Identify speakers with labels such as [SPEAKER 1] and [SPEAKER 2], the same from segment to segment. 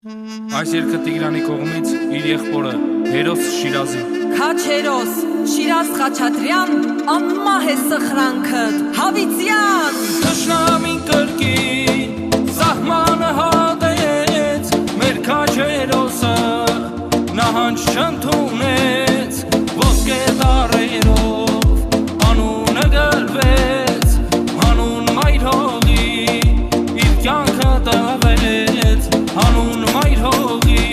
[SPEAKER 1] Այս երգը Տիգրանի կողմից իր եղբորը Հերոս Շիրազին։
[SPEAKER 2] Քաչ Հերոս, Շիրազ Խաչատրյան, անմահ է սխրանքդ, Հավիցյան։
[SPEAKER 1] Թշնամին կրկին, սահմանը հատեց, մեր քաչ Հերոսը նահանջ չընդունեց, ոսկե տառերով անունը գրվեց, հանուն մայր հողի իր կյանքը տվեց, հանուն մայր հողի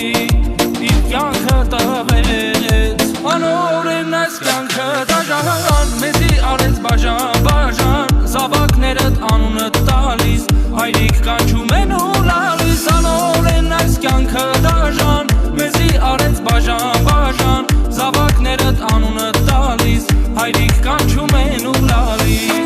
[SPEAKER 1] իր կյանքը տվեց, անօրեն այս կյանքը դաժան, մեզի արեց բաժան, բաժան, զավակներդ անունդ տալիս, հայրիկ կանչում են ու լալիս, անօրեն այս կյանքը դաժան, մեզի արեց բաժան, բաժան, զավակներդ անունդ տալիս, հայրիկ կանչում են ու լալիս։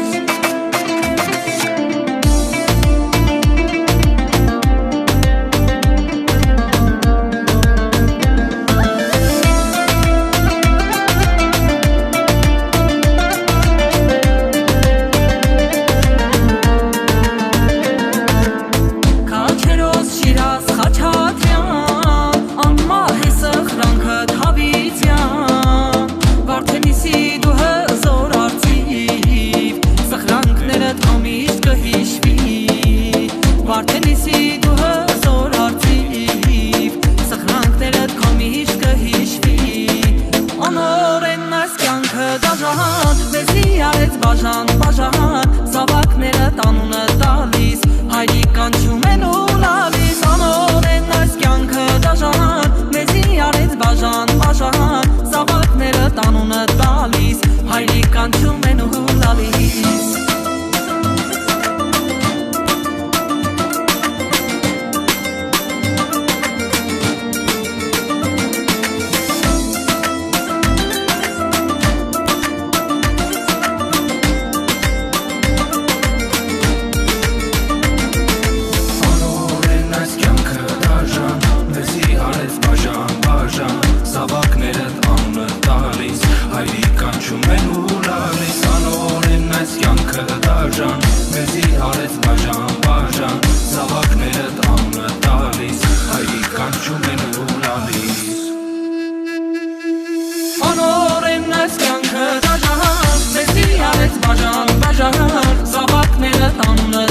[SPEAKER 2] Բաժան, բաժան, զավակներդ անունը տալիս, հայրիկ կանչում են ու լալիս, անօրեն այս կյանքը դաժան, մեզի արեց բաժան, բաժան, զավակներդ անունը տալիս, հայրիկ կանչում են ու լալիս։
[SPEAKER 1] Մեզի արեց բաժան, բաժան, զավակներդ անունը տալիս, հայրիկ կանչում են ու լալիս։ Անօրեն այս կյանքը դաժան, մեզի արեց բաժան, բաժան, զավակներդ անունը